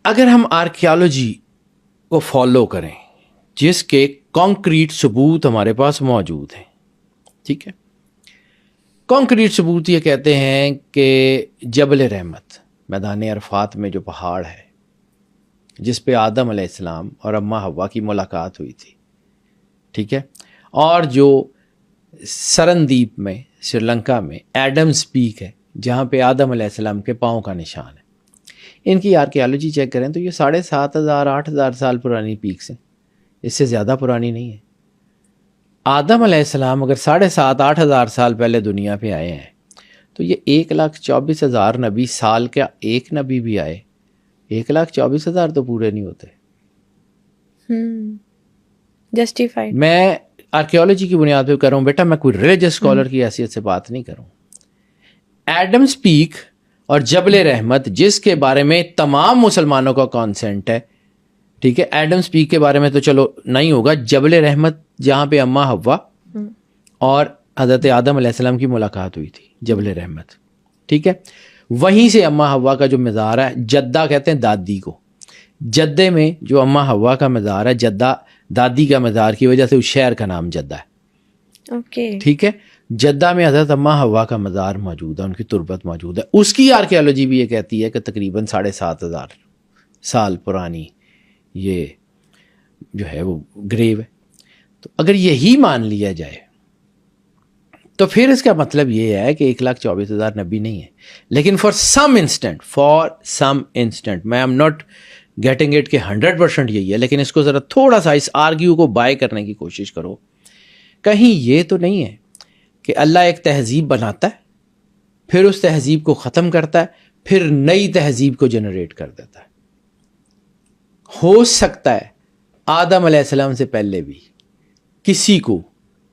اگر ہم آرکیالوجی کو فالو کریں جس کے کانکریٹ ثبوت ہمارے پاس موجود ہیں، ٹھیک ہے، کانکریٹ ثبوت یہ کہتے ہیں کہ جبل رحمت میدان عرفات میں جو پہاڑ ہے جس پہ آدم علیہ السلام اور اماں حوا کی ملاقات ہوئی تھی، ٹھیک ہے، اور جو سرندیپ میں سری لنکا میں ایڈمز پیک ہے جہاں پہ آدم علیہ السلام کے پاؤں کا نشان ہے، ان کی آرکیالوجی چیک کریں تو یہ 7,500 8,000 سال پرانی پیکس ہیں، اس سے زیادہ پرانی نہیں ہے۔ آدم علیہ السلام اگر 7,500 8,000 سال پہلے دنیا پہ آئے ہیں تو یہ 1,24,000 نبی سال کا ایک نبی بھی آئے 1,24,000 تو پورے نہیں ہوتے۔ جسٹیفائڈ میں آرکیالوجی کی بنیاد پہ کر رہا ہوں بیٹا، میں کوئی ریلیجس اسکالر کی حیثیت سے بات نہیں کروں۔ ایڈمز پیک اور جبل رحمت جس کے بارے میں تمام مسلمانوں کا کانسنٹ ہے، ٹھیک ہے، ایڈمز پیک کے بارے میں تو چلو نہیں ہوگا، جبل رحمت جہاں پہ اماں حوا اور حضرت آدم علیہ السلام کی ملاقات ہوئی تھی، جبل رحمت، ٹھیک ہے، وہیں سے اماں حوا کا جو مزار ہے، جدہ کہتے ہیں دادی کو، جدے میں جو اماں حوا کا مزار ہے، جدہ دادی کا مزار کی وجہ سے اس شہر کا نام جدہ ہے، اوکے، ٹھیک ہے، جدہ میں حضرت اماں حوا کا مزار موجود ہے، ان کی تربت موجود ہے، اس کی آرکیالوجی بھی یہ کہتی ہے کہ تقریباً 7,500 سال پرانی یہ جو ہے وہ گریو ہے۔ تو اگر یہی مان لیا جائے تو پھر اس کا مطلب یہ ہے کہ 1,24,000 نبی نہیں ہے، لیکن فار سم انسٹنٹ میں ایم ناٹ گیٹنگ اٹ کہ 100% یہی ہے، لیکن اس کو ذرا تھوڑا سا اس آرگیو کو بائی کرنے کی کوشش کرو، کہیں یہ تو نہیں ہے کہ اللہ ایک تہذیب بناتا ہے پھر اس تہذیب کو ختم کرتا ہے پھر نئی تہذیب کو جنریٹ کر دیتا ہے۔ ہو سکتا ہے آدم علیہ السلام سے پہلے بھی کسی کو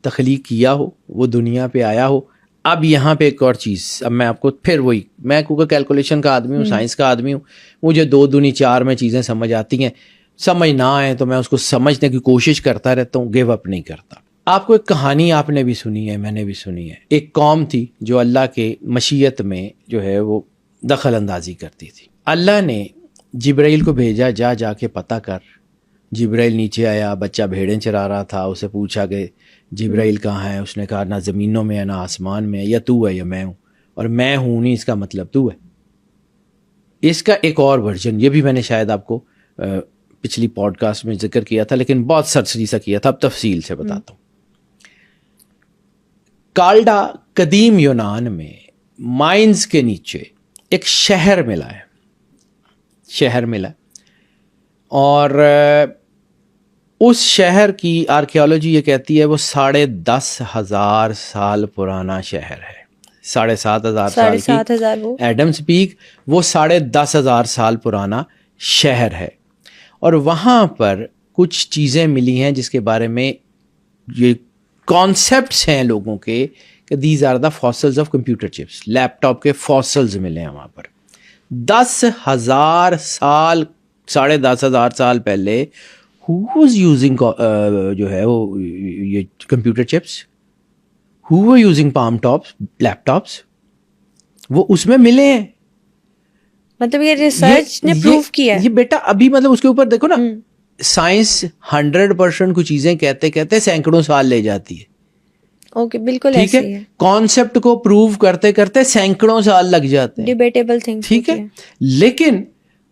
تخلیق کیا ہو، وہ دنیا پہ آیا ہو۔ اب یہاں پہ ایک اور چیز، اب میں آپ کو پھر وہی، میں کیونکہ کیلکولیشن کا آدمی ہوں، سائنس کا آدمی ہوں، مجھے 2 دونی 4 میں چیزیں سمجھ آتی ہیں، سمجھ نہ آئے تو میں اس کو سمجھنے کی کوشش کرتا رہتا ہوں، گیو اپ نہیں کرتا۔ آپ کو ایک کہانی آپ نے بھی سنی ہے، میں نے بھی سنی ہے، ایک قوم تھی جو اللہ کے مشیت میں جو ہے وہ دخل اندازی کرتی تھی۔ اللہ نے جبرائیل کو بھیجا، جا کے پتہ کر۔ جبرائیل نیچے آیا، بچہ بھیڑیں چرا رہا تھا، اسے پوچھا کہ جبرائیل کہاں ہے؟ اس نے کہا نہ زمینوں میں ہے نہ آسمان میں ہے، یا تو ہے یا میں ہوں، اور میں ہوں نہیں اس کا مطلب تو ہے۔ اس کا ایک اور ورژن، یہ بھی میں نے شاید آپ کو پچھلی پوڈ کاسٹ میں ذکر کیا تھا لیکن بہت سرسری سا کیا تھا، اب تفصیل سے بتاتا ہوں۔ کالڈا قدیم یونان میں مائنز کے نیچے ایک شہر ملا ہے، اور اس شہر کی آرکیالوجی یہ کہتی ہے وہ 10,500 سال پرانا شہر ہے۔ 7,500 سال کی ایڈمز پیک، وہ 10,500 سال پرانا شہر ہے، اور وہاں پر کچھ چیزیں ملی ہیں جس کے بارے میں یہ کانسیپٹس ہیں لوگوں کے کہ these are the fossils of computer chips, laptop کے فاسلز ملے ہیں وہاں پر۔ 10,000 سال 10,500 سال پہلے who was using جو ہے وہ یہ computer chips, who were using palm tops laptops, وہ اس میں ملے ہیں۔ مطلب یہ ریسرچ نے پروف کیا ہے یہ بیٹا ابھی مطلب اس کے اوپر دیکھو نا، سائنس 100% کچھ چیزیں کہتے سینکڑوں سال لے جاتی ہے، اوکے بالکل ٹھیک ایسے ہی ہے، کانسیپٹ کو پروو کرتے سینکڑوں سال لگ جاتے ہیں، ڈیبیٹیبل تھنگ، ٹھیک ہے، لیکن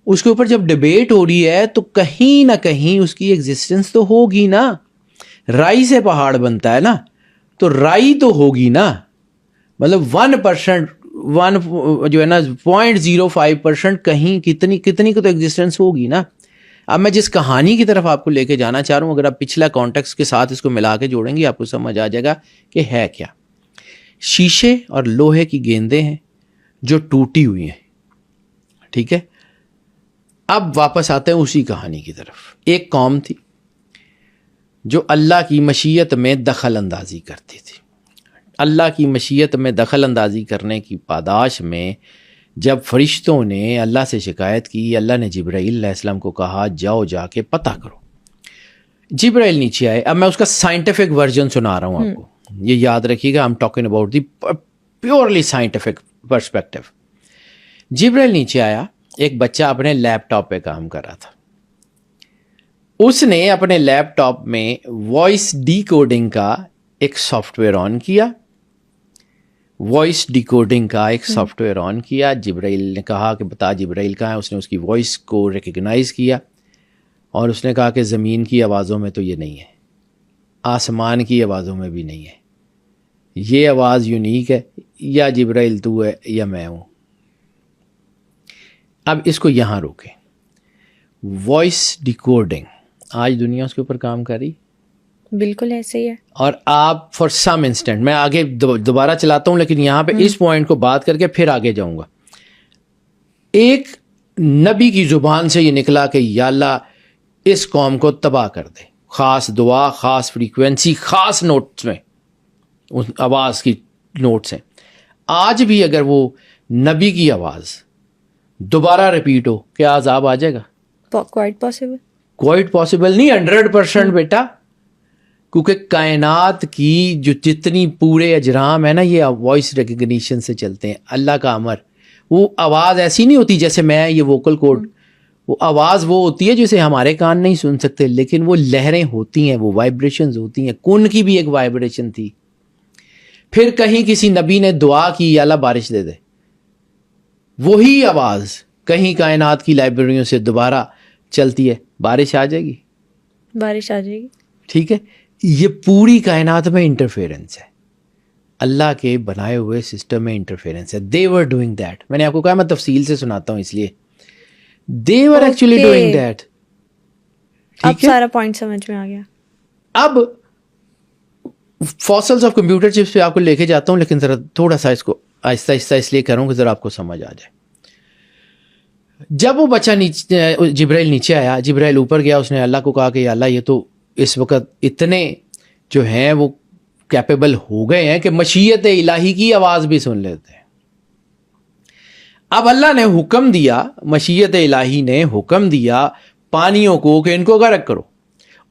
اس کے اوپر جب ڈیبیٹ ہو رہی ہے تو کہیں نہ کہیں اس کی ایگزسٹنس تو ہوگی نا۔ رائی سے پہاڑ بنتا ہے نا، تو رائی تو ہوگی نا، مطلب 1% جو ہے نا 0.05% کہیں کتنی کو تو ایگزسٹنس ہوگی نا۔ اب میں جس کہانی کی طرف آپ کو لے کے جانا چاہ رہا ہوں، اگر آپ پچھلا کانٹیکسٹ کے ساتھ اس کو ملا کے جوڑیں گے آپ کو سمجھ آ جائے گا کہ ہے کیا۔ شیشے اور لوہے کی گیندیں ہیں جو ٹوٹی ہوئی ہیں، ٹھیک ہے۔ اب واپس آتے ہیں اسی کہانی کی طرف۔ ایک قوم تھی جو اللہ کی مشیت میں دخل اندازی کرتی تھی۔ اللہ کی مشیت میں دخل اندازی کرنے کی پاداش میں جب فرشتوں نے اللہ سے شکایت کی، اللہ نے جبرائیل علیہ السلام کو کہا جا کے پتہ کرو۔ جبرائیل نیچے آئے۔ اب میں اس کا سائنٹیفک ورژن سنا رہا ہوں آپ کو، یہ یاد رکھیے گا، I am talking about the purely scientific perspective. جبرائیل نیچے آیا ایک بچہ اپنے لیپ ٹاپ پہ کام کر رہا تھا. اس نے اپنے لیپ ٹاپ میں وائس ڈی کوڈنگ کا ایک سافٹ ویئر آن کیا. وائس ڈیکوڈنگ کا ایک سافٹ ویئر آن کیا. جبرائیل نے کہا کہ بتا جبرائیل کہاں ہے. اس نے اس کی وائس کو ریکگنائز کیا اور اس نے کہا کہ زمین کی آوازوں میں تو یہ نہیں ہے, آسمان کی آوازوں میں بھی نہیں ہے, یہ آواز یونیک ہے, یا جبرائیل تو ہے یا میں ہوں. اب اس کو یہاں روکیں. وائس ڈیکوڈنگ آج دنیا اس کے اوپر کام کر رہی, بالکل ایسے ہی ہے. اور آپ فار سم انسٹنٹ, میں آگے دوبارہ چلاتا ہوں لیکن یہاں پہ اس پوائنٹ کو بات کر کے پھر آگے جاؤں گا. ایک نبی کی زبان سے یہ نکلا کہ یا اللہ اس قوم کو تباہ کر دے, خاص دعا, خاص فریکوینسی, خاص نوٹس میں اس آواز کی نوٹس ہیں. آج بھی اگر وہ نبی کی آواز دوبارہ ریپیٹ ہو, کیا عذاب آ جائے گا؟ Quite possible. کوائٹ پاسبل نہیں, 100% بیٹا, کیونکہ کائنات کی جو جتنی پورے اجرام ہیں نا یہ وائس ریکگنیشن سے چلتے ہیں. اللہ کا امر, وہ آواز ایسی نہیں ہوتی جیسے میں یہ ووکل کوڈ, وہ آواز وہ ہوتی ہے جسے ہمارے کان نہیں سن سکتے, لیکن وہ لہریں ہوتی ہیں, وہ وائبریشنز ہوتی ہیں. کن کی بھی ایک وائبریشن تھی. پھر کہیں کسی نبی نے دعا کی یا اللہ بارش دے دے, وہی آواز کہیں کائنات کی لائبریریوں سے دوبارہ چلتی ہے, بارش آ جائے گی, بارش آ جائے گی. ٹھیک ہے. یہ پوری کائنات میں انٹرفیئرنس ہے, اللہ کے بنائے ہوئے سسٹم میں انٹرفیئرنس ہے. they were doing that. میں نے آپ کو کہا میں تفصیل سے سناتا ہوں اس لیے. they were actually doing that. اب سارا پوائنٹ سمجھ میں آ گیا. اب فاسلز آف کمپیوٹر چپس پہ آپ کو لے کے جاتا ہوں, لیکن ذرا تھوڑا سا اس کو آہستہ آہستہ اس لیے کروں کہ ذرا آپ کو سمجھ آ جائے. جب وہ بچہ جبرائیل نیچے آیا, جبرائیل اوپر گیا, اس نے اللہ کو کہا کہ یا اللہ یہ تو اس وقت اتنے جو ہیں وہ کیپیبل ہو گئے ہیں کہ مشیت الہی کی آواز بھی سن لیتے ہیں. اب اللہ نے حکم دیا, مشیت الہی نے حکم دیا پانیوں کو کہ ان کو غرق کرو.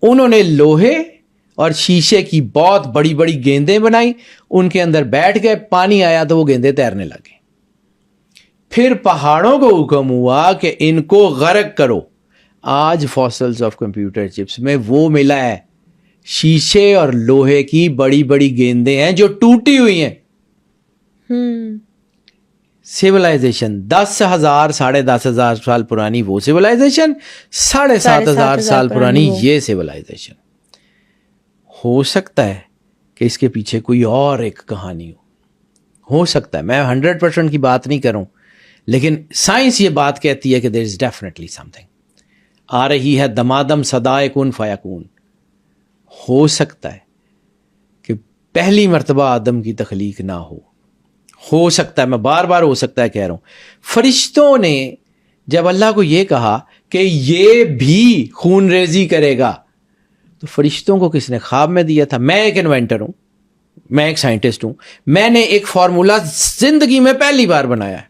انہوں نے لوہے اور شیشے کی بہت بڑی بڑی گیندیں بنائی, ان کے اندر بیٹھ گئے, پانی آیا تو وہ گیندیں تیرنے لگے. پھر پہاڑوں کو حکم ہوا کہ ان کو غرق کرو. آج فاسلز آف کمپیوٹر چپس میں وہ ملا ہے, شیشے اور لوہے کی بڑی بڑی گیندیں ہیں جو ٹوٹی ہوئی ہیں. سیولائزیشن 10,000 10,500 سال پرانی وہ سیولائزیشن, 7,500 سال پرانی یہ سیولائزیشن. ہو سکتا ہے کہ اس کے پیچھے کوئی اور ایک کہانی ہو سکتا ہے, میں 100% کی بات نہیں کروں, لیکن سائنس یہ بات کہتی ہے کہ there is definitely something. آ رہی ہے دمادم صدائے کن فیکون. ہو سکتا ہے کہ پہلی مرتبہ آدم کی تخلیق نہ ہو سکتا ہے, میں بار بار ہو سکتا ہے کہہ رہا ہوں. فرشتوں نے جب اللہ کو یہ کہا کہ یہ بھی خون ریزی کرے گا, تو فرشتوں کو کس نے خواب میں دیا تھا؟ میں ایک انوینٹر ہوں, میں ایک سائنٹسٹ ہوں, میں نے ایک فارمولا زندگی میں پہلی بار بنایا ہے,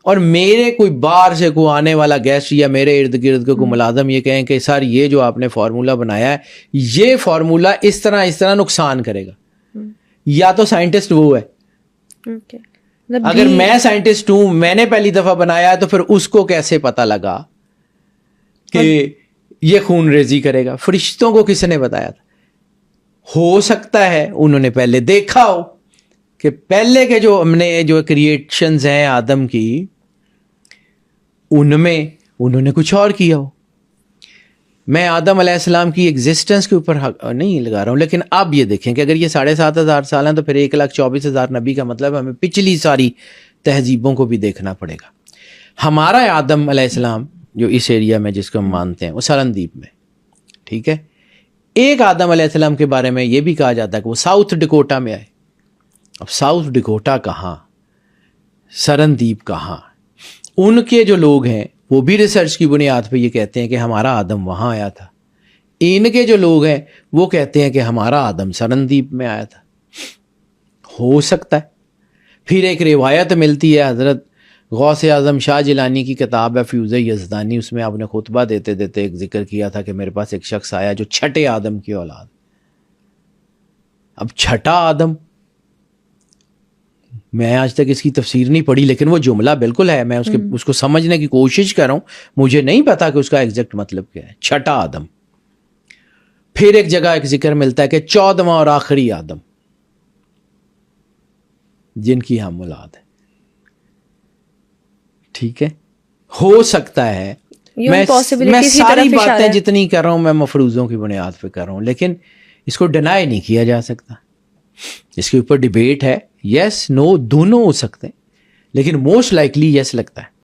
اور میرے کوئی باہر سے کوئی آنے والا گیسٹ یا میرے ارد گرد کے کوئی ملازم یہ کہیں کہ سر یہ جو آپ نے فارمولا بنایا ہے یہ فارمولا اس طرح نقصان کرے گا, یا تو سائنٹسٹ وہ ہے. اگر میں سائنٹسٹ ہوں, میں نے پہلی دفعہ بنایا تو پھر اس کو کیسے پتا لگا کہ یہ خون ریزی کرے گا؟ فرشتوں کو کس نے بتایا تھا؟ ہو سکتا ہے انہوں نے پہلے دیکھا ہو کہ پہلے کے جو ہم نے جو کریشنز ہیں آدم کی, ان میں انہوں نے کچھ اور کیا ہو. میں آدم علیہ السلام کی ایگزسٹنس کے اوپر نہیں لگا رہا ہوں, لیکن اب یہ دیکھیں کہ اگر یہ 7,500 سال ہیں تو پھر 1,24,000 نبی کا مطلب ہمیں پچھلی ساری تہذیبوں کو بھی دیکھنا پڑے گا. ہمارا آدم علیہ السلام جو اس ایریا میں جس کو ہم مانتے ہیں وہ سرندیپ میں, ٹھیک ہے. ایک آدم علیہ السلام کے بارے میں یہ بھی کہا جاتا ہے کہ وہ ساؤتھ ڈکوٹا میں آئے. اب ساؤتھ ڈکوٹا کہاں, سرندیپ کہاں؟ ان کے جو لوگ ہیں وہ بھی ریسرچ کی بنیاد پہ یہ کہتے ہیں کہ ہمارا آدم وہاں آیا تھا. ان کے جو لوگ ہیں وہ کہتے ہیں کہ ہمارا آدم سرندیپ میں آیا تھا. ہو سکتا ہے. پھر ایک روایت ملتی ہے, حضرت غوث اعظم شاہ جیلانی کی کتاب ہے فیوز یزدانی, اس میں آپ نے خطبہ دیتے دیتے ایک ذکر کیا تھا کہ میرے پاس ایک شخص آیا جو چھٹے آدم کی اولاد. اب چھٹا آدم میں آج تک اس کی تفسیر نہیں پڑھی، لیکن وہ جملہ بالکل ہے، میں اس کو سمجھنے کی کوشش کر رہا ہوں، مجھے نہیں پتا کہ اس کا ایگزیکٹ مطلب کیا ہے. چھٹا آدم. پھر ایک جگہ ایک ذکر ملتا ہے کہ 14واں اور آخری آدم جن کی ہم اولاد ہے. ٹھیک ہے، ہو سکتا ہے میں ساری باتیں جتنی کر رہا ہوں میں مفروضوں کی بنیاد پہ کر رہا ہوں، لیکن اس کو ڈینائی نہیں کیا جا سکتا. اس کے اوپر ڈیبیٹ ہے، یس نو دونوں ہو سکتے ہیں، لیکن موسٹ لائکلی یس لگتا ہے.